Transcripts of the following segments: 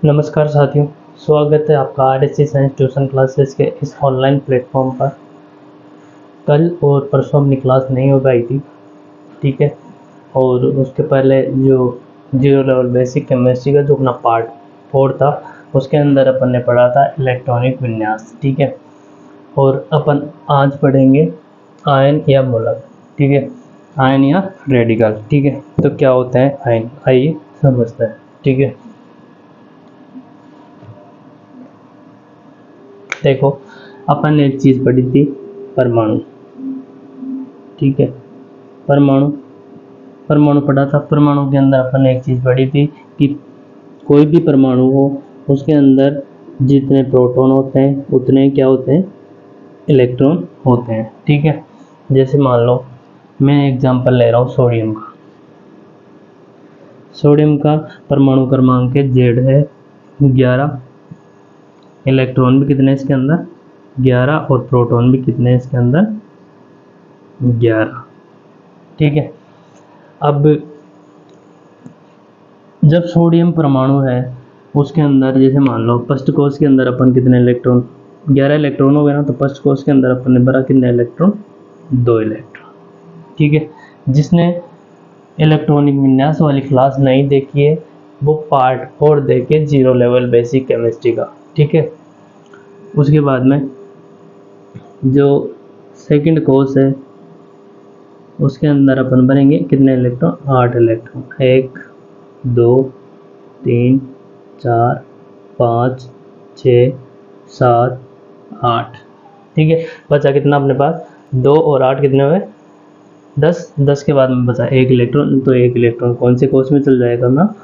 नमस्कार साथियों, स्वागत है आपका आरएससी साइंस ट्यूशन क्लासेस के इस ऑनलाइन प्लेटफॉर्म पर। कल और परसों अपनी क्लास नहीं हो पाई थी, ठीक है। और उसके पहले जो जीरो लेवल बेसिक केमिस्ट्री का जो अपना पार्ट 4 था, उसके अंदर अपन ने पढ़ा था इलेक्ट्रॉनिक विन्यास, ठीक है। और अपन आज पढ़ेंगे आयन या मूलक, ठीक है। आयन या रेडिकल, ठीक है। तो क्या होते हैं आयन, आइए समझते हैं, ठीक है। देखो, अपन ने एक चीज़ पढ़ी थी, परमाणु, ठीक है। परमाणु परमाणु पढ़ा था। परमाणु के अंदर अपन ने एक चीज़ पढ़ी थी कि कोई भी परमाणु हो, उसके अंदर जितने प्रोटॉन होते हैं उतने क्या होते हैं, इलेक्ट्रॉन होते हैं, ठीक है। जैसे मान लो मैं एग्जांपल ले रहा हूँ सोडियम का। सोडियम का परमाणु क्रमांक Z है 11, इलेक्ट्रॉन भी कितने इसके अंदर 11, और प्रोटॉन भी कितने इसके अंदर 11, ठीक है। अब जब सोडियम परमाणु है, उसके अंदर जैसे मान लो फर्स्ट कोष के अंदर अपन कितने इलेक्ट्रॉन, 11 इलेक्ट्रॉन हो गए ना, तो फर्स्ट कोष के अंदर अपन ने भरा कितने इलेक्ट्रॉन, 2 इलेक्ट्रॉन, ठीक है। जिसने इलेक्ट्रॉनिक विन्यास वाली क्लास नहीं देखी है, वो पार्ट 4 देखे, जीरो लेवल बेसिक केमिस्ट्री का, ठीक है। उसके बाद में जो सेकंड कोर्स है, उसके अंदर अपन भरेंगे कितने इलेक्ट्रॉन, 8 इलेक्ट्रॉन, 1 2 3 4 5 6 7 8, ठीक है। बचा कितना अपने पास, 2 और 8 कितने हुए, 10। 10 के बाद में बचा 1 इलेक्ट्रॉन, तो 1 इलेक्ट्रॉन कौन से कोष में चल जाएगा ना,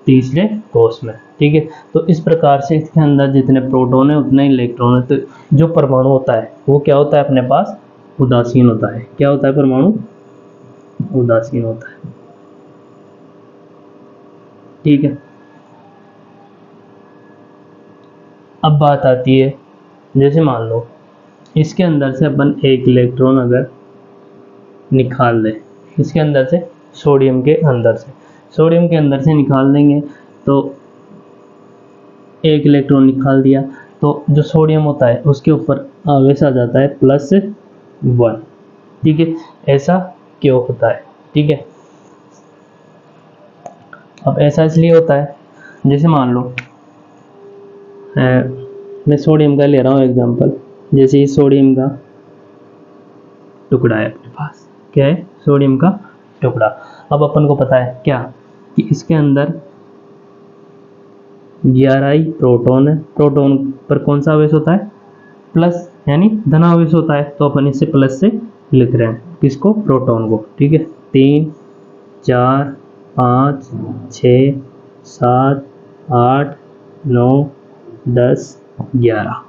तीसरे कोष में, ठीक है। तो इस प्रकार से इसके अंदर जितने प्रोटॉन है उतने इलेक्ट्रॉन है। तो जो परमाणु होता है वो क्या होता है अपने पास, उदासीन होता है। क्या होता है परमाणु, उदासीन होता है, ठीक है। अब बात आती है, जैसे मान लो इसके अंदर से अपन 1 इलेक्ट्रॉन अगर निकाल दें, इसके अंदर से सोडियम के अंदर से निकाल देंगे, तो 1 इलेक्ट्रॉन निकाल दिया, तो जो सोडियम होता है उसके ऊपर आवेश आ जाता है +1, ठीक है। ऐसा क्यों होता है, ठीक है। अब ऐसा इसलिए होता है, जैसे मान लो मैं सोडियम का ले रहा हूँ एग्जांपल। जैसे ये सोडियम का टुकड़ा है अपने पास, क्या है, सोडियम का टुकड़ा। अब अपन को पता है क्या, कि इसके अंदर 11 ही प्रोटॉन है। प्रोटॉन पर कौन सा आवेश होता है, प्लस, यानी धनावेश होता है। तो अपन इसे प्लस से लिख रहे हैं, किसको, प्रोटॉन को, ठीक है। 3 4 5 6 7 8 9 10 11,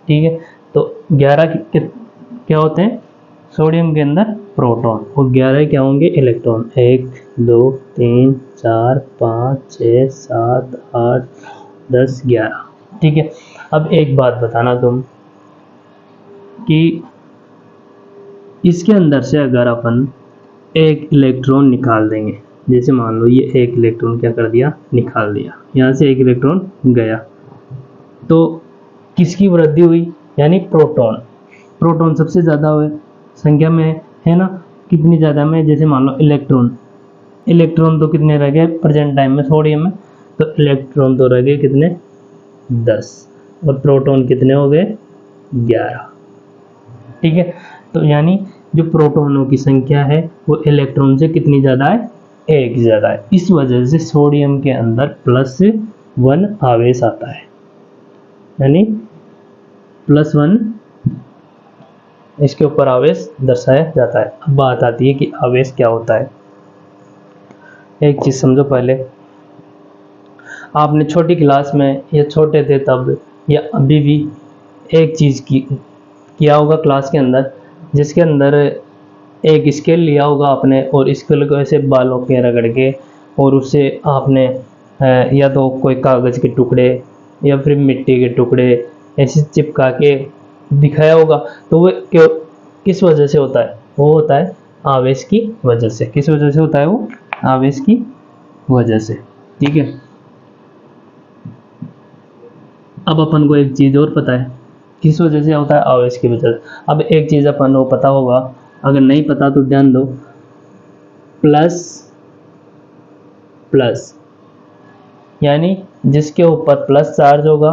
ठीक है। तो 11 क्या होते हैं सोडियम के अंदर, प्रोटॉन, और 11 क्या होंगे, इलेक्ट्रॉन। 1 2 3 4 5 6 7 8 10 11, ठीक है। अब एक बात बताना तुम, कि इसके अंदर से अगर अपन 1 इलेक्ट्रॉन निकाल देंगे, जैसे मान लो ये 1 इलेक्ट्रॉन क्या कर दिया, निकाल दिया, यहाँ से 1 इलेक्ट्रॉन गया, तो किसकी वृद्धि हुई, यानी प्रोटॉन सबसे ज़्यादा हुए संख्या में है ना, कितनी ज़्यादा में, जैसे मान लो इलेक्ट्रॉन तो कितने रह गए प्रेजेंट टाइम में सोडियम में, तो इलेक्ट्रॉन तो रह गए कितने, 10, और प्रोटॉन कितने हो गए, 11, ठीक है। तो यानी जो प्रोटॉनों की संख्या है वो इलेक्ट्रॉन से कितनी ज़्यादा है, 1 ज़्यादा है। इस वजह से सोडियम के अंदर +1 आवेश आता है, यानी +1 इसके ऊपर आवेश दर्शाया जाता है। अब बात आती है कि आवेश क्या होता है। एक चीज़ समझो, पहले आपने छोटी क्लास में या छोटे थे तब या अभी भी एक चीज़ किया होगा क्लास के अंदर, जिसके अंदर एक स्केल लिया होगा आपने, और स्केल को ऐसे बालों के रगड़ के, और उससे आपने या तो कोई कागज़ के टुकड़े या फिर मिट्टी के टुकड़े ऐसे चिपका के दिखाया होगा। तो वो क्यों, किस वजह से होता है, वो होता है आवेश की वजह से। किस वजह से होता है वो, आवेश की वजह से, ठीक है। अब अपन को एक चीज़ और पता है, किस वजह से होता है, आवेश की वजह से। अब एक चीज़ अपन को पता होगा, अगर नहीं पता तो ध्यान दो, प्लस प्लस यानी जिसके ऊपर प्लस चार्ज होगा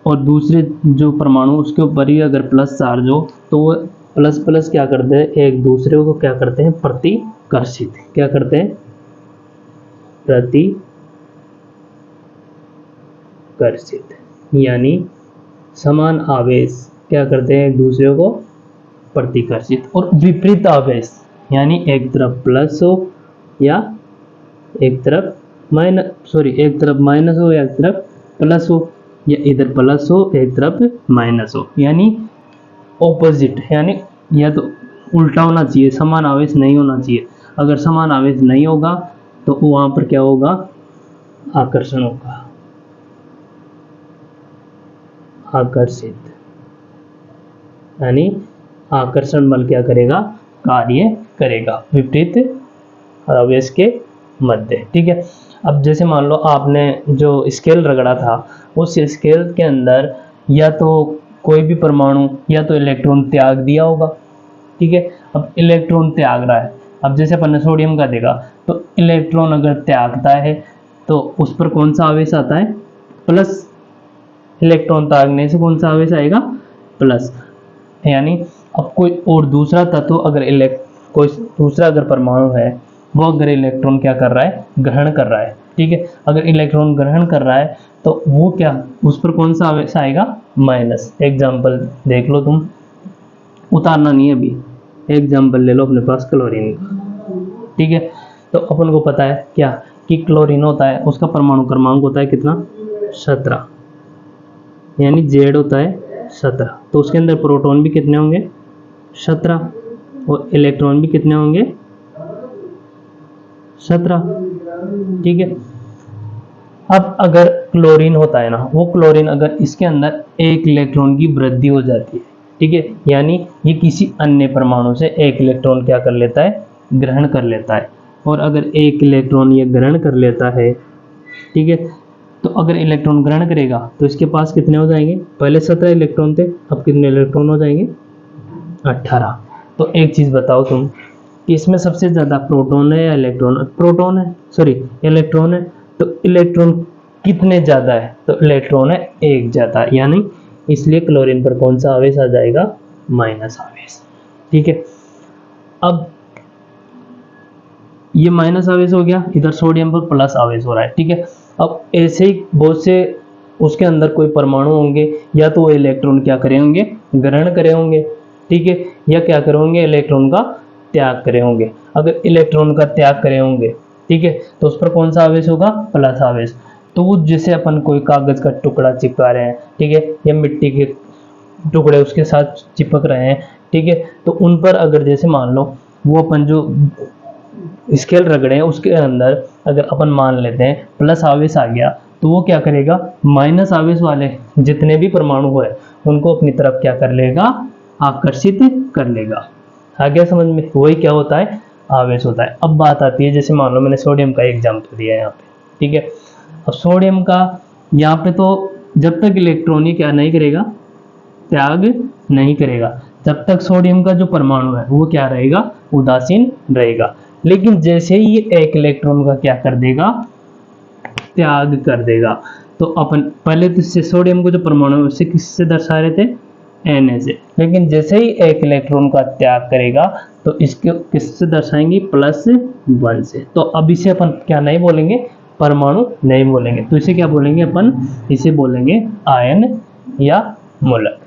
और दूसरे जो परमाणु उसके ऊपर ही अगर प्लस चार्ज हो, तो वो प्लस प्लस क्या करते हैं, एक दूसरे को क्या करते हैं, प्रतिकर्षित। क्या करते हैं, प्रतिकर्षित। यानी समान आवेश क्या करते हैं, एक दूसरे को प्रतिकर्षित। और विपरीत आवेश यानी एक तरफ प्लस हो या एक तरफ एक तरफ माइनस हो या एक तरफ प्लस हो, या इधर प्लस हो एक तरफ माइनस हो, यानी ऑपोजिट, यानी या तो उल्टा होना चाहिए, समान आवेश नहीं होना चाहिए। अगर समान आवेश नहीं होगा तो वहां पर क्या होगा, आकर्षण होगा, आकर्षित। यानी आकर्षण बल क्या करेगा, कार्य करेगा विपरीत आवेश के मध्य। ठीक है। अब जैसे मान लो आपने जो स्केल रगड़ा था, उस स्केल के अंदर या तो कोई भी परमाणु या तो इलेक्ट्रॉन त्याग दिया होगा। ठीक है। अब इलेक्ट्रॉन त्याग रहा है, अब जैसे अपन ने सोडियम का देखा, तो इलेक्ट्रॉन अगर त्यागता है तो उस पर कौन सा आवेश आता है, प्लस। इलेक्ट्रॉन त्यागने से कौन सा आवेश आएगा, प्लस। यानी अब कोई और दूसरा तत्व अगर कोई दूसरा अगर परमाणु है, वो अगर इलेक्ट्रॉन क्या कर रहा है, ग्रहण कर रहा है। ठीक है। अगर इलेक्ट्रॉन ग्रहण कर रहा है तो वो क्या, उस पर कौन सा आवेश आएगा, माइनस। एग्जाम्पल देख लो तुम, उतारना नहीं है अभी, एग्जाम्पल ले लो अपने पास क्लोरीन का। ठीक है। तो अपन को पता है क्या कि क्लोरीन होता है, उसका परमाणु क्रमांक होता है कितना, 17, यानी जेड होता है 17। तो उसके अंदर प्रोटॉन भी कितने होंगे, 17, और इलेक्ट्रॉन भी कितने होंगे, 17। ठीक है। अब अगर क्लोरीन होता है ना, वो क्लोरीन अगर इसके अंदर एक इलेक्ट्रॉन की वृद्धि हो जाती है, ठीक है, यानी ये किसी अन्य परमाणु से एक इलेक्ट्रॉन क्या कर लेता है, ग्रहण कर लेता है। और अगर एक इलेक्ट्रॉन ये ग्रहण कर लेता है, ठीक है, तो अगर इलेक्ट्रॉन ग्रहण करेगा तो इसके पास कितने हो जाएंगे, पहले 17 इलेक्ट्रॉन थे, अब कितने इलेक्ट्रॉन हो जाएंगे, 18। तो एक चीज बताओ तुम कि इसमें सबसे ज्यादा प्रोटॉन है या इलेक्ट्रॉन, प्रोटॉन है, सॉरी इलेक्ट्रॉन है। तो इलेक्ट्रॉन कितने ज्यादा है, तो इलेक्ट्रॉन है एक ज्यादा, यानी इसलिए क्लोरीन पर कौन सा आवेश आ जाएगा, माइनस आवेश। ठीक है। अब ये माइनस आवेश हो गया, इधर सोडियम पर प्लस आवेश हो रहा है। ठीक है। अब ऐसे ही बहुत से उसके अंदर कोई परमाणु होंगे, या तो वो इलेक्ट्रॉन क्या करे होंगे, ग्रहण करे होंगे। ठीक है। या क्या करे होंगे, इलेक्ट्रॉन का त्याग करे होंगे। अगर इलेक्ट्रॉन का त्याग करे होंगे, ठीक है, तो उस पर कौन सा आवेश होगा, प्लस आवेश। तो वो जैसे अपन कोई कागज का टुकड़ा चिपका रहे हैं, ठीक है, या मिट्टी के टुकड़े उसके साथ चिपक रहे हैं, ठीक है, तो उन पर अगर जैसे मान लो वो अपन जो स्केल रगड़े हैं उसके अंदर अगर अपन मान लेते हैं प्लस आवेश आ गया, तो वो क्या करेगा, माइनस आवेश वाले जितने भी परमाणु है उनको अपनी तरफ क्या कर लेगा, आकर्षित कर लेगा। आ गया समझ में, वही क्या होता है, आवेश होता है। अब बात आती है, जैसे मान लो मैंने सोडियम का एग्जाम्पल दिया है यहाँ पे, ठीक है। अब सोडियम का यहाँ पे तो जब तक इलेक्ट्रॉन ही क्या नहीं करेगा, त्याग नहीं करेगा, जब तक सोडियम का जो परमाणु है वो क्या रहेगा, उदासीन रहेगा। लेकिन जैसे ही ये एक इलेक्ट्रॉन का क्या कर देगा, त्याग कर देगा, तो अपन पहले तो इससे सोडियम को जो परमाणु है उससे किससे दर्शा रहे थे, Na से। लेकिन जैसे ही एक इलेक्ट्रॉन का त्याग करेगा तो इसके किससे दर्शाएंगे, +1 से। तो अब इसे अपन क्या नहीं बोलेंगे, परमाणु नहीं बोलेंगे, तो इसे क्या बोलेंगे अपन, इसे बोलेंगे आयन या मूलक।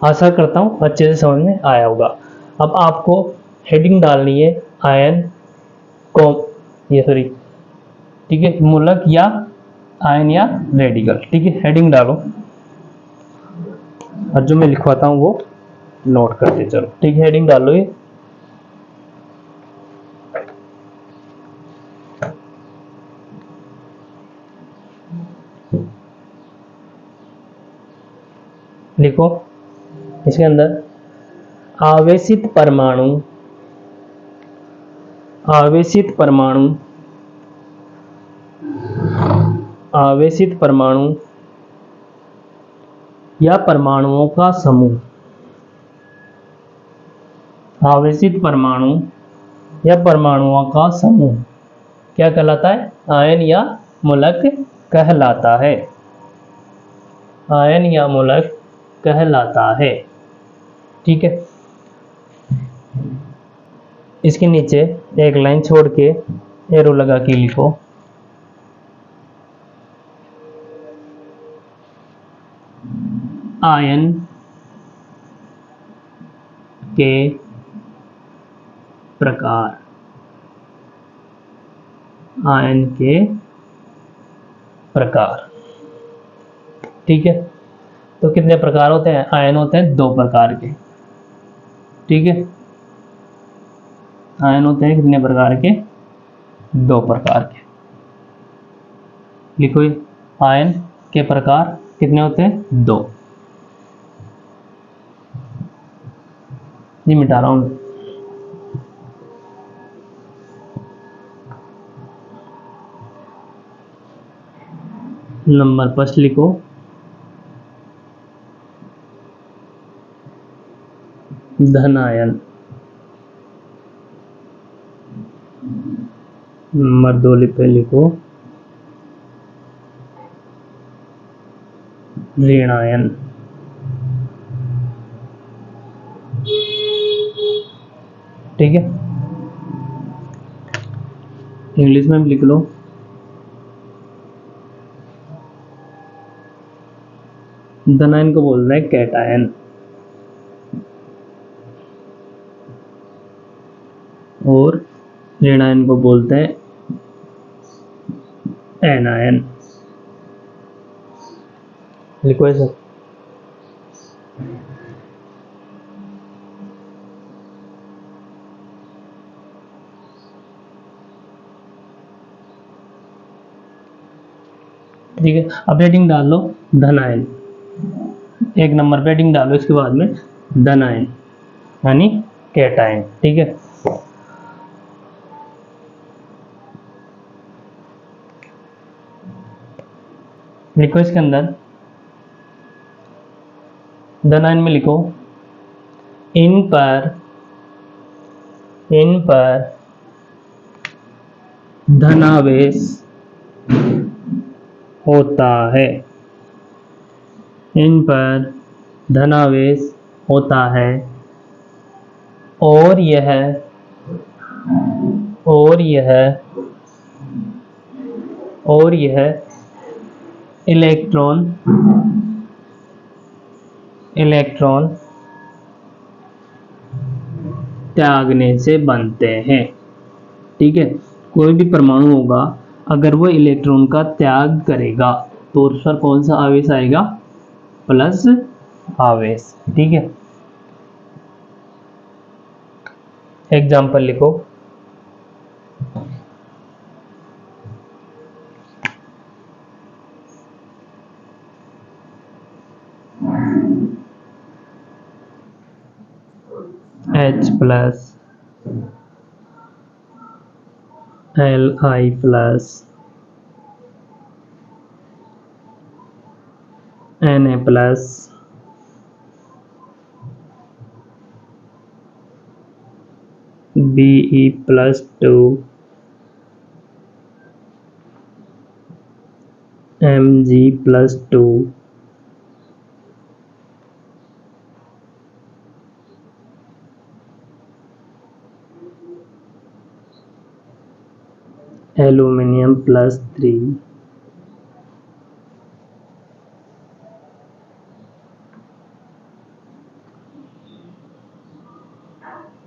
आशा करता हूं अच्छे से समझ में आया होगा। अब आपको हेडिंग डालनी है आयन को, ये सॉरी, ठीक है, मूलक या आयन या रेडिकल। ठीक है, हेडिंग डालो और जो मैं लिखवाता हूं वो नोट करते चलो। ठीक है, हेडिंग डालो ये, लिखो इसके अंदर आवेशित परमाणु, आवेशित परमाणु, आवेशित परमाणु या परमाणुओं का समूह, आवेशित परमाणु या परमाणुओं का समूह क्या कहलाता है? आयन या मूलक कहलाता है। आयन या मूलक कहलाता है। ठीक है, इसके नीचे एक लाइन छोड़ के एरो लगा के लिखो। आयन के प्रकार, आयन के प्रकार। ठीक है, तो कितने प्रकार होते हैं? आयन होते हैं 2 प्रकार के। ठीक है, आयन होते हैं कितने प्रकार के? 2 प्रकार के। लिखो, आयन के प्रकार कितने होते हैं? 2। ये मिटा रहा हूं। नंबर फर्स्ट लिखो, धन आयन। नंबर 2 लिखो, ऋण आयन। ठीक है, इंग्लिश में भी लिख लो, धन आयन को बोलते हैं कैटायन और ऋण आयन को बोलते हैं एनायन। लिखो ऐसा। ठीक है, अब हेडिंग डाल लो धन आयन, 1 नंबर पे हेडिंग डालो, इसके बाद में धन आयन यानी कैटायन। ठीक है, लिखो इसके अंदर धन आयन में लिखो, इन पर धनावेश होता है। इन पर धनावेश होता है और यह इलेक्ट्रॉन त्यागने से बनते हैं। ठीक है, कोई भी परमाणु होगा, अगर वो इलेक्ट्रॉन का त्याग करेगा तो उस पर कौन सा आवेश आएगा? प्लस आवेश। ठीक है, एग्जाम्पल लिखो, H plus, Li plus, Na plus, Be plus 2, Mg plus 2, aluminium plus 3,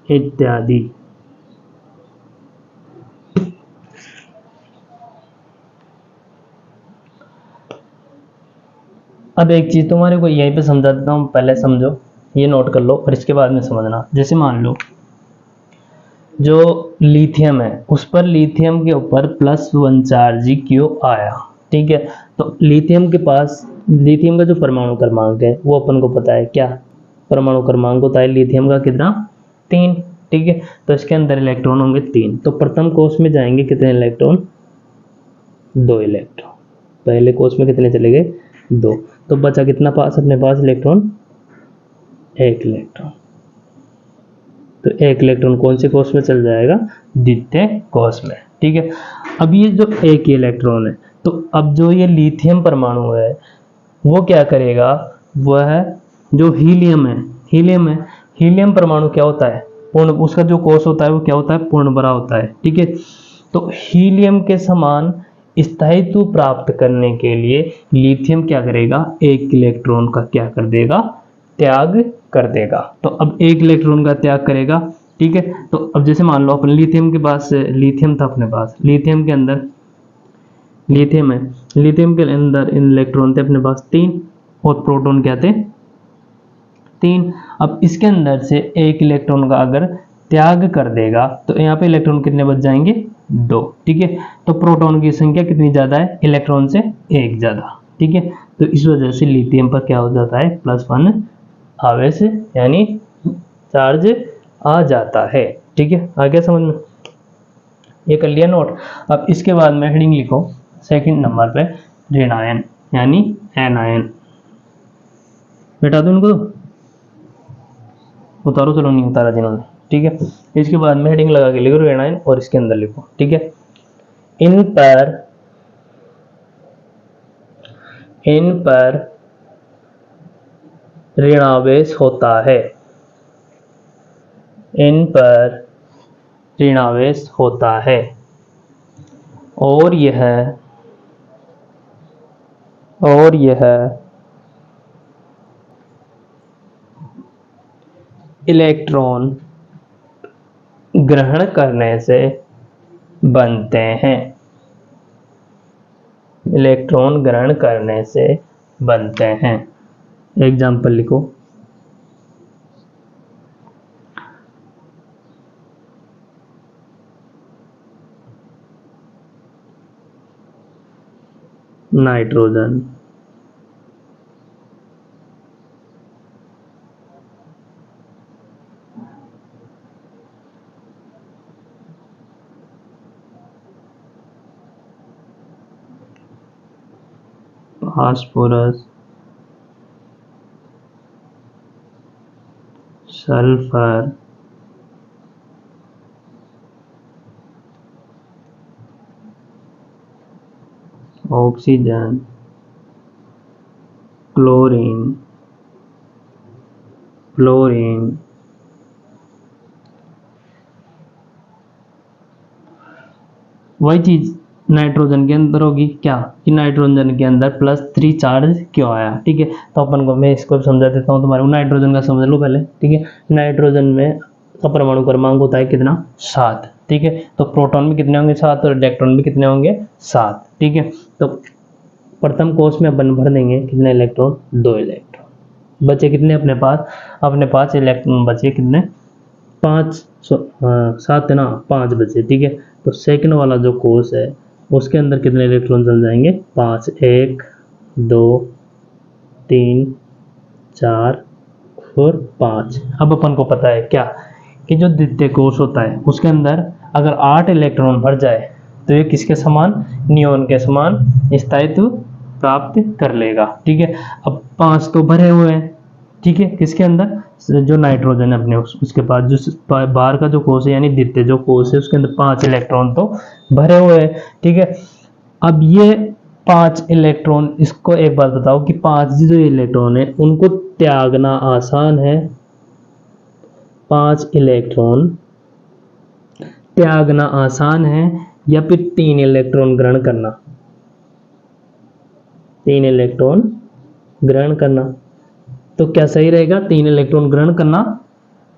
इत्यादि। अब एक चीज तुम्हारे को यहीं पे समझा देता हूँ, पहले समझो, ये नोट कर लो और इसके बाद में समझना। जैसे मान लो जो लिथियम है, उस पर लिथियम के ऊपर +1 चार्ज क्यों आया? ठीक है, तो लिथियम के पास, लिथियम का जो परमाणु क्रमांक है वो अपन को पता है। क्या परमाणु क्रमांक होता है लिथियम का? कितना? 3। ठीक है, तो इसके अंदर इलेक्ट्रॉन होंगे 3। तो प्रथम कोष में जाएंगे कितने इलेक्ट्रॉन? 2 इलेक्ट्रॉन। पहले कोष में कितने चले गए? 2। तो बचा कितना पास अपने पास इलेक्ट्रॉन, एक इलेक्ट्रॉन। तो एक इलेक्ट्रॉन कौन से कोष में चल जाएगा, द्वितीय कोष में। ठीक है, अब ये जो एक ही इलेक्ट्रॉन है, तो अब जो ये लिथियम परमाणु है वो क्या करेगा, वह जो हीलियम है, हीलियम परमाणु क्या होता है, पूर्ण, उसका जो कोष होता है वो क्या होता है, पूर्ण भरा होता है। ठीक है, तो हीलियम के समान स्थायित्व प्राप्त करने के लिए लिथियम क्या करेगा, एक इलेक्ट्रॉन का क्या कर देगा, त्याग कर देगा। तो अब एक इलेक्ट्रॉन का त्याग करेगा। ठीक है, तो अब जैसे मान लो अपन लिथियम के पास, लिथियम था अपने पास, लिथियम के अंदर लिथियम है, लिथियम के अंदर इलेक्ट्रॉन थे अपने पास 3 और प्रोटॉन क्या थे, 3। अब इसके अंदर से एक इलेक्ट्रॉन का अगर त्याग कर देगा तो यहाँ पे इलेक्ट्रॉन कितने बच जाएंगे, 2। ठीक है, तो प्रोटॉन की संख्या कितनी ज्यादा है, इलेक्ट्रॉन से 1 ज्यादा। ठीक है, तो इस वजह से लिथियम पर क्या हो जाता है, +1 आवेश यानी चार्ज आ जाता है। ठीक है, आगे समझ में, ये कर लिया नोट। अब इसके बाद में हेडिंग लिखो सेकंड नंबर पे, ऋणायन यानी एनायन। बेटा दो इनको, उतारो, चलो नहीं उतारा जिन्होंने। ठीक है, इसके बाद में हेडिंग लगा के लिखो ऋणायन और इसके अंदर लिखो। ठीक है, इन पर ऋणावेश होता है, इन पर ऋणावेश होता है और यह इलेक्ट्रॉन ग्रहण करने से बनते हैं, इलेक्ट्रॉन ग्रहण करने से बनते हैं। एग्जाम्पल लिखो, nitrogen, phosphorus, sulphur, oxygen, chlorine, वही चीज नाइट्रोजन के अंदर होगी क्या, कि नाइट्रोजन के अंदर +3 चार्ज क्यों आया। ठीक है, तो अपन को, मैं इसको समझा देता हूँ तुम्हारे को, नाइट्रोजन का समझ लो पहले। ठीक है, नाइट्रोजन में का परमाणु क्रमांक होता है कितना, 7। ठीक है, तो प्रोटॉन भी कितने होंगे, 7, और इलेक्ट्रॉन भी कितने होंगे, 7। ठीक है, तो प्रथम कोष में अपन भर देंगे कितने इलेक्ट्रॉन, 2 इलेक्ट्रॉन। बचे कितने अपने पास इलेक्ट्रॉन बचे कितने, 5, 7 ना, 5 बचे। ठीक है, तो सेकंड वाला जो कोष है उसके अंदर कितने इलेक्ट्रॉन चल जाएंगे, 5, 1, 2, 3, 4 और 5। अब अपन को पता है क्या, कि जो द्वितीय कोष होता है उसके अंदर अगर 8 इलेक्ट्रॉन भर जाए तो ये किसके समान, नियोन के समान स्थायित्व प्राप्त कर लेगा। ठीक है, अब 5 तो भरे हुए हैं। ठीक है, किसके अंदर, जो नाइट्रोजन है अपने उसके पास, जो बाहर का जो कोष है यानी द्वितीय जो कोष है उसके अंदर 5 इलेक्ट्रॉन तो भरे हुए हैं। ठीक है, अब ये 5 इलेक्ट्रॉन, इसको एक बात बताओ कि 5 जो इलेक्ट्रॉन है उनको त्यागना आसान है, 5 इलेक्ट्रॉन त्यागना आसान है या फिर 3 इलेक्ट्रॉन ग्रहण करना, 3 इलेक्ट्रॉन ग्रहण करना, तो क्या सही रहेगा, 3 इलेक्ट्रॉन ग्रहण करना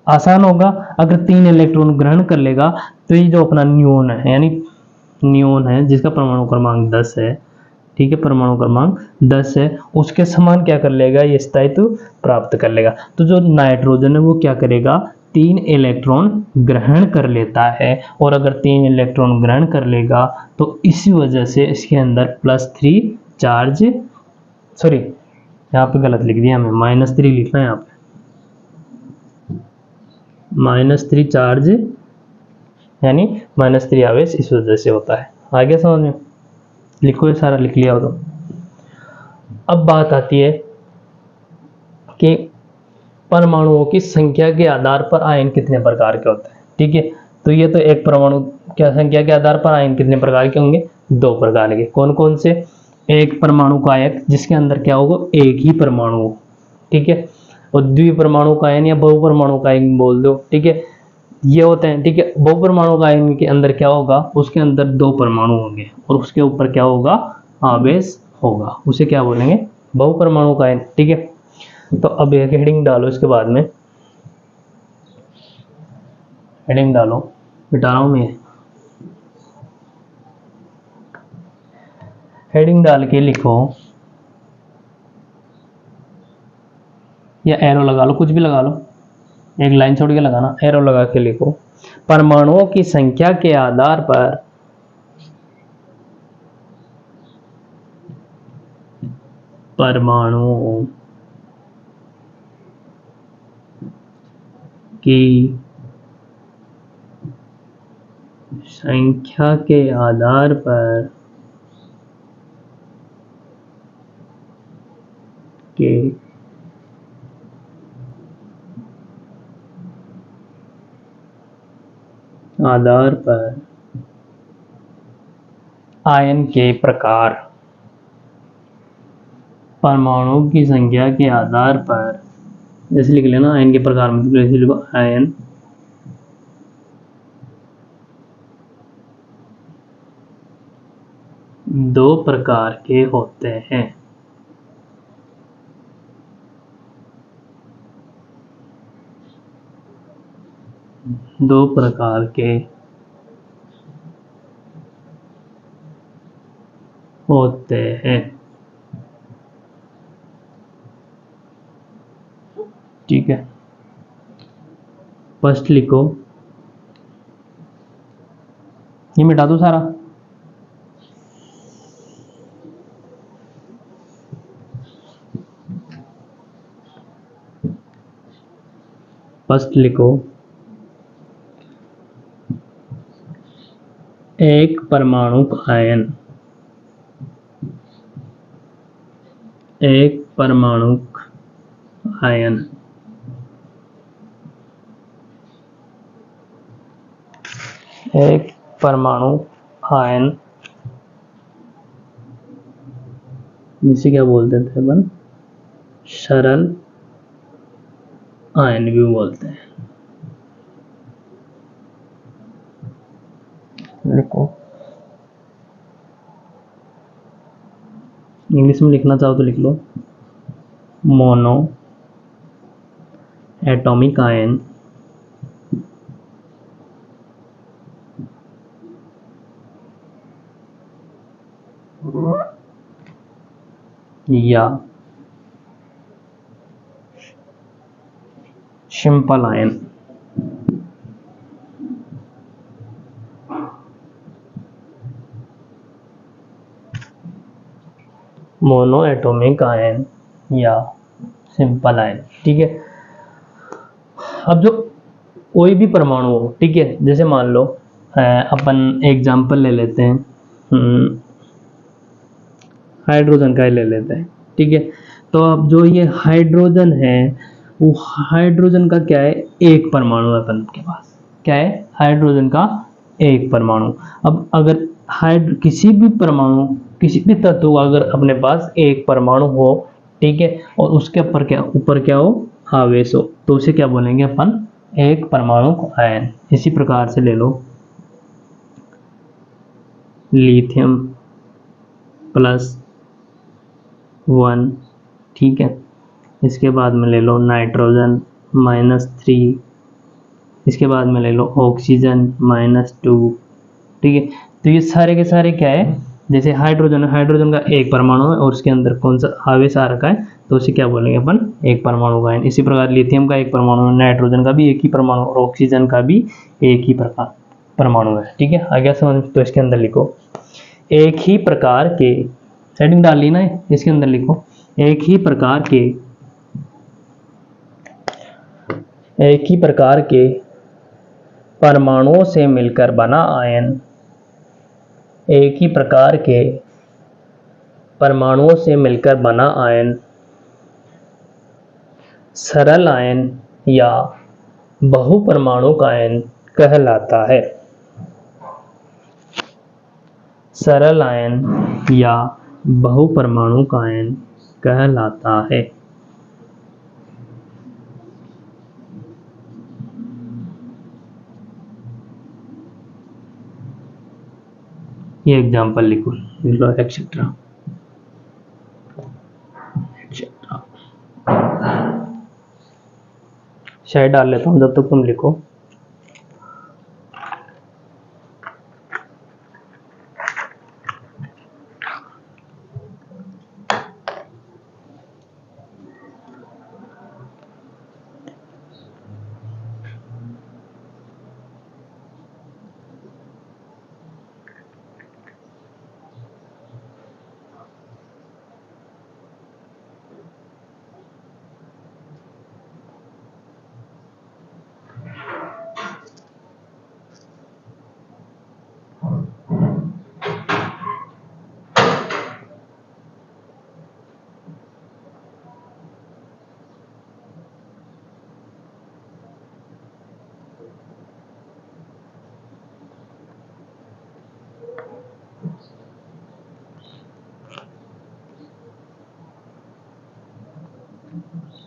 आसान होगा। अगर 3 इलेक्ट्रॉन ग्रहण कर लेगा तो ये जो अपना नियोन है, यानी नियोन है जिसका परमाणु क्रमांक 10 है, ठीक है, परमाणु क्रमांक 10 है, उसके समान क्या कर लेगा, ये स्थायित्व प्राप्त कर लेगा। तो जो नाइट्रोजन है वो क्या करेगा, 3 इलेक्ट्रॉन ग्रहण कर लेता है, और अगर 3 इलेक्ट्रॉन ग्रहण कर लेगा तो इसी वजह से इसके अंदर +3 चार्ज, सॉरी यहाँ पे गलत लिख दिया हमें, -3 लिखना है यहाँ पे, -3 चार्ज यानी -3 आवेश इस वजह से होता है। आगे समझ में, लिखो, ये सारा लिख लिया हो तो। अब बात आती है कि परमाणुओं की संख्या के आधार पर आयन कितने प्रकार के होते हैं। ठीक है, तो ये तो एक परमाणु क्या संख्या के आधार पर आयन कितने प्रकार के होंगे, 2 प्रकार के। कौन कौन से, एक परमाणु कायक जिसके अंदर क्या होगा, एक ही परमाणु हो। ठीक है, और द्विपरमाणु कायन या बहुपरमाणु कायन बोल दो। ठीक है, ये होते हैं। ठीक है, बहुपरमाणु कायन के अंदर क्या होगा, उसके अंदर 2 परमाणु होंगे और उसके ऊपर क्या होगा, आवेश होगा, उसे क्या बोलेंगे, बहुपरमाणु कायन। ठीक है, तो अब एक हेडिंग डालो, इसके बाद में हेडिंग डालो, मिटा रहा हूं मैं, हेडिंग डाल के लिखो या एरो लगा लो, कुछ भी लगा लो, एक लाइन छोड़ के लगाना, एरो लगा के लिखो, परमाणुओं की संख्या के आधार पर परमाणुओं की संख्या के आधार पर के आधार पर आयन के प्रकार, परमाणुओं की संख्या के आधार पर, जैसे लिख लेना आयन के प्रकार में, जैसे लिखो आयन दो प्रकार के होते हैं। दो प्रकार के होते हैं। ठीक है, फर्स्ट लिखो, ये मिटा दो सारा, फर्स्ट लिखो, एक परमाणु आयन, एक परमाणु आयन एक परमाणु आयन जिसे क्या बोलते थे अपन, सरल आयन भी बोलते हैं। लिखो, इंग्लिश में लिखना चाहो तो लिख लो, मोनो एटॉमिक आयन या simple ion. Mono atomic ion या सिंपल आयन। ठीक है, अब जो कोई भी परमाणु हो, ठीक है, जैसे मान लो अपन एग्जांपल ले लेते हैं, हाइड्रोजन का ही ले लेते हैं। ठीक है, तो अब जो ये हाइड्रोजन है, वो हाइड्रोजन का क्या है, एक परमाणु है अपन के पास, क्या है, हाइड्रोजन का एक परमाणु। अब अगर किसी भी परमाणु, किसी भी तत्व का अगर अपने पास एक परमाणु हो, ठीक है, और उसके ऊपर क्या हो, आवेश हो, तो उसे क्या बोलेंगे अपन, एक परमाणु आयन। इसी प्रकार से ले लो लिथियम +1, ठीक है, इसके बाद में ले लो नाइट्रोजन -3, इसके बाद में ले लो ऑक्सीजन -2। ठीक है, तो ये सारे के सारे क्या है, जैसे हाइड्रोजन का एक परमाणु है और उसके अंदर कौन सा आवेश आ रखा है, तो उसे क्या बोलेंगे अपन, एक परमाणु आयन। इसी प्रकार लिथियम का एक परमाणु है, नाइट्रोजन का भी एक ही परमाणु और ऑक्सीजन का भी एक ही परमाणु है। ठीक है, आगे समझ, तो इसके अंदर लिखो एक ही प्रकार के, सेटिंग डाल ली ना, इसके अंदर लिखो एक ही प्रकार के परमाणुओं से मिलकर बना आयन, एक ही प्रकार के परमाणुओं से मिलकर बना आयन सरल आयन या बहुपरमाणुक आयन कहलाता है। सरल आयन या बहुपरमाणुक आयन कहलाता है। ये एग्जाम्पल लिख लो एक्सेट्रा। शायद डाल लेता हूँ जब तक तुम लिखो।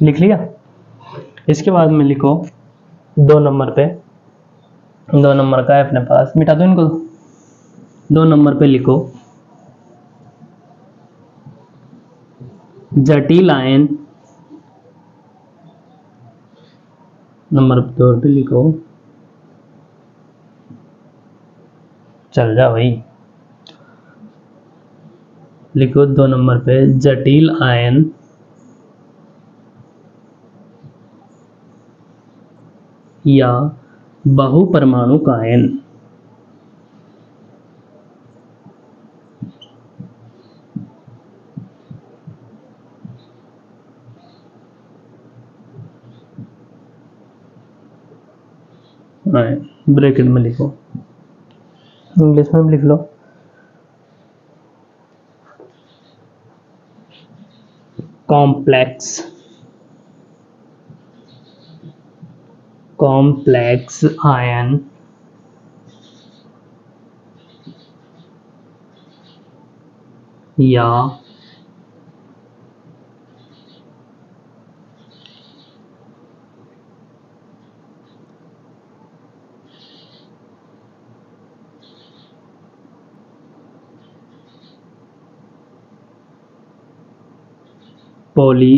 लिख लिया। इसके बाद में लिखो 2 नंबर पे, 2 नंबर का है अपने पास, मिटा दो इनको। 2 नंबर पे लिखो जटिल आयन, नंबर 2 पे लिखो, चल जा भाई, लिखो 2 नंबर पे जटिल आयन या बहुपरमाणुक आयन ब्रैकेट में लिखो, इंग्लिश में भी लिख लो कॉम्प्लेक्स आयन या poly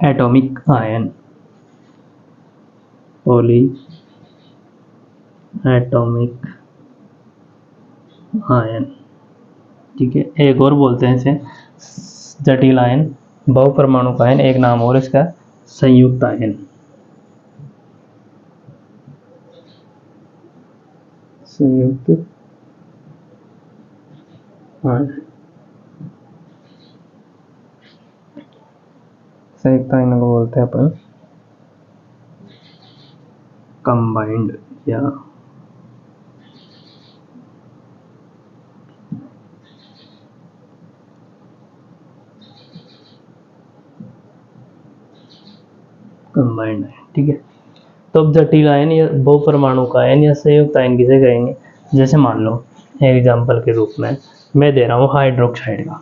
atomic ion, poly atomic ion. ठीक है, एक और बोलते हैं इसे जटिल आयन, बहुपरमाणुक आयन, एक नाम और इसका संयुक्त आयन। संयुक्त आयन, संयुक्त आयन को बोलते हैं अपन कंबाइंड या कंबाइंड है। ठीक है, तो अब जटिल आयन या बहुपरमाणुक आयन या संयुक्त आयन किसे कहेंगे? जैसे मान लो एग्जाम्पल के रूप में मैं दे रहा हूँ हाइड्रोक्साइड का,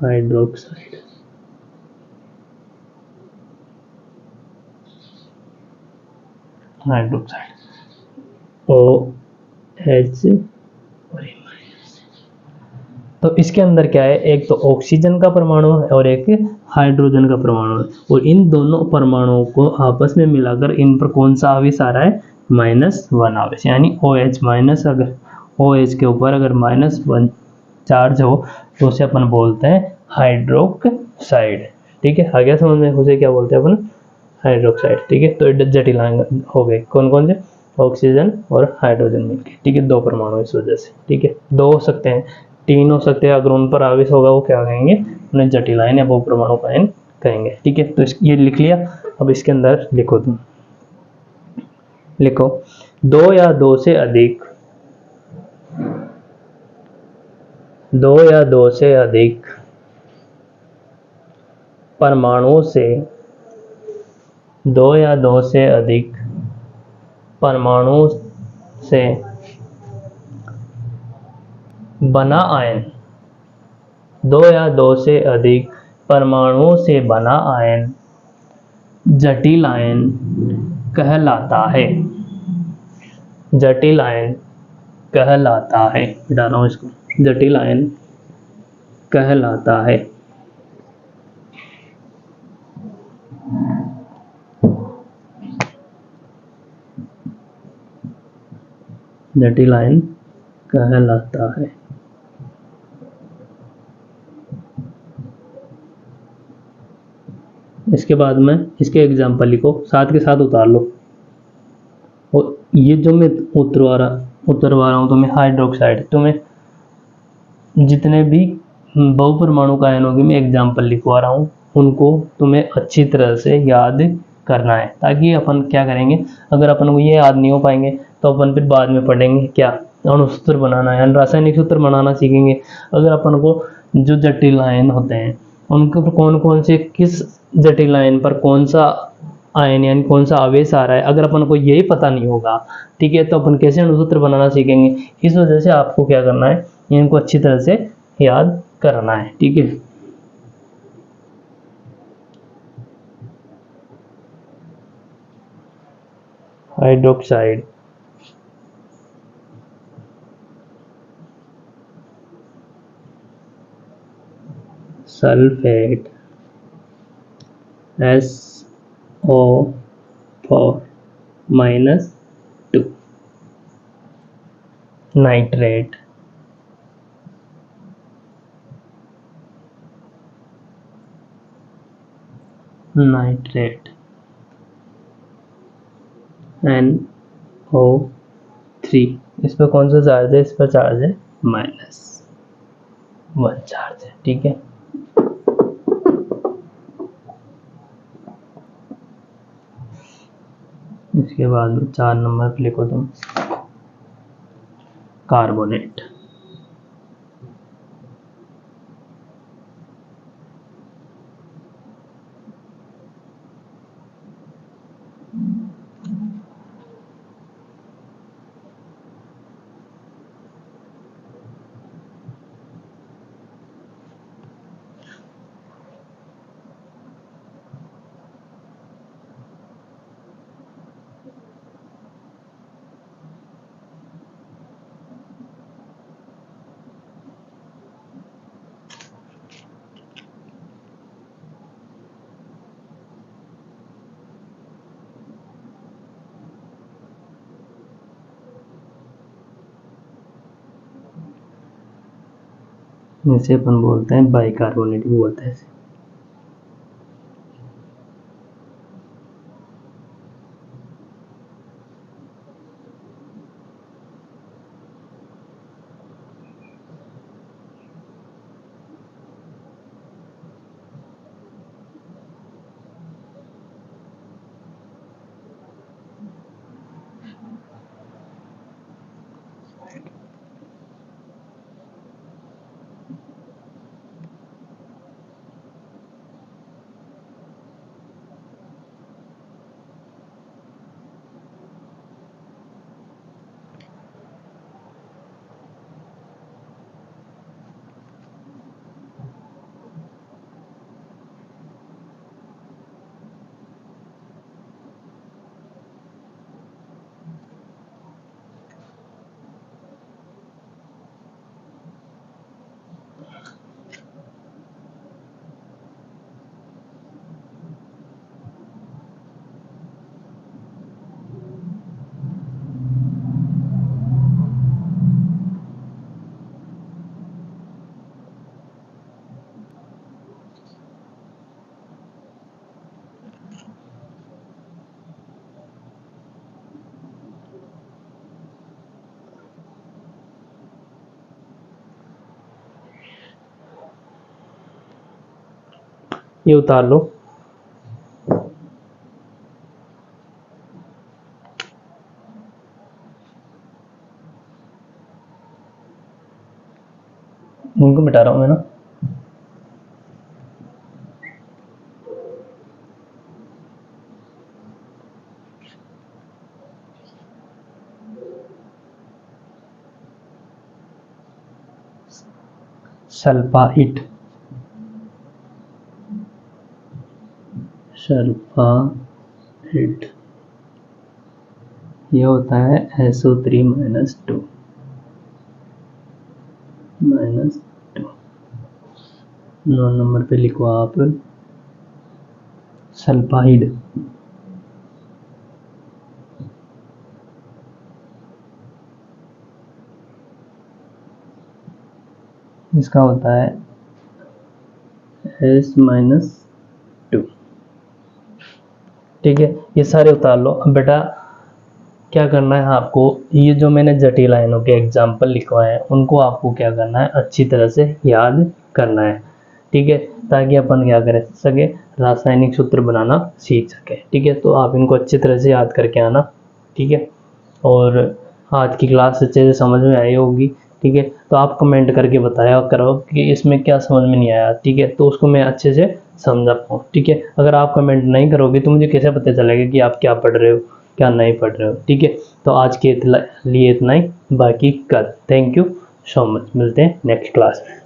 हाइड्रोक्साइड, OH। तो इसके अंदर क्या है, एक तो ऑक्सीजन का परमाणु है और एक हाइड्रोजन का परमाणु है, और इन दोनों परमाणुओं को आपस में मिलाकर इन पर कौन सा आवेश आ रहा है? -1 आवेश, यानी OH माइनस। अगर OH के ऊपर अगर -1 चार्ज हो तो उसे अपन बोलते हैं हाइड्रोक्साइड। ठीक है, आ गया समझ में? उसे क्या बोलते हैं अपन? हाइड्रोक्साइड। ठीक है, तो जटिल आयन हो गए कौन कौन से? ऑक्सीजन और हाइड्रोजन मिलके। ठीक है, 2 परमाणु इस वजह से। ठीक है, 2 हो सकते हैं, 3 हो सकते हैं, अगर उन पर आवेश होगा वो क्या कहेंगे? उन्हें जटिल आयन या बहुपरमाणु आयन कहेंगे। ठीक है, तो ये लिख लिया। अब इसके अंदर लिखो, तुम लिखो 2 या 2 से अधिक दो या दो से अधिक परमाणुओं से, दो या दो से अधिक परमाणुओं से बना आयन, दो या दो से अधिक परमाणुओं से बना आयन जटिल आयन कहलाता है। जटिल आयन कहलाता है, मिटा रहा हूं इसको, जटिल आयन कहलाता है। जटिल आयन कहलाता है। इसके बाद में इसके एग्जाम्पल लिखो, साथ के साथ उतार लो। और ये जो मैं उतरवा रहा हूँ तुम्हें हाइड्रोक्साइड, तुम्हें जितने भी बहुपरमाणु का आयनों की मैं एग्जाम्पल लिखवा रहा हूँ उनको तुम्हें अच्छी तरह से याद करना है, ताकि अपन क्या करेंगे, अगर अपन को ये याद नहीं हो पाएंगे तो अपन फिर बाद में पढ़ेंगे क्या, अणुसूत्र बनाना है, रासायनिक सूत्र बनाना सीखेंगे। अगर अपन को जो जटिल आयन होते हैं उनके ऊपर कौन कौन से, किस जटिल आयन पर कौन सा आयन यानी कौन सा आवेश आ रहा है, अगर अपन को यही पता नहीं होगा, ठीक है, तो अपन कैसे अणुसूत्र बनाना सीखेंगे। इस वजह से आपको क्या करना है, इनको अच्छी तरह से याद करना है, ठीक है। Hydroxide, sulphate SO4-2, nitrate, nitrate NO3, इस पर कौन सा चार्ज है, इस पर चार्ज है -1 चार्ज है, ठीक है। इसके बाद 4 नंबर पे लिखो तुम कार्बोनेट, इसे अपन बोलते हैं बाइकार्बोनेट भी बोलते हैं। ये उतार लो। उनको मिटा रहा हूँ मैं ना। सल्फाइड, सल्फाइड ये होता है SO3 -2 -2। 9 नंबर पे लिखो आप सल्फाइड। इसका होता है S-2। ठीक है, ये सारे उतार लो। अब बेटा क्या करना है आपको, ये जो मैंने जटिल आयनों के एग्जाम्पल लिखवाए हैं उनको आपको क्या करना है, अच्छी तरह से याद करना है। ठीक है, ताकि अपन क्या कर सके, रासायनिक सूत्र बनाना सीख सके। ठीक है, तो आप इनको अच्छी तरह से याद करके आना। ठीक है, और आज की क्लास अच्छे से समझ में आई होगी। ठीक है, तो आप कमेंट करके बताया करो कि इसमें क्या समझ में नहीं आया। ठीक है, तो उसको मैं अच्छे से समझा पाऊँ। ठीक है, अगर आप कमेंट नहीं करोगे तो मुझे कैसे पता चलेगा कि आप क्या पढ़ रहे हो, क्या नहीं पढ़ रहे हो। ठीक है, तो आज के लिए इतना ही, बाकी कल। थैंक यू सो मच, मिलते हैं नेक्स्ट क्लास में।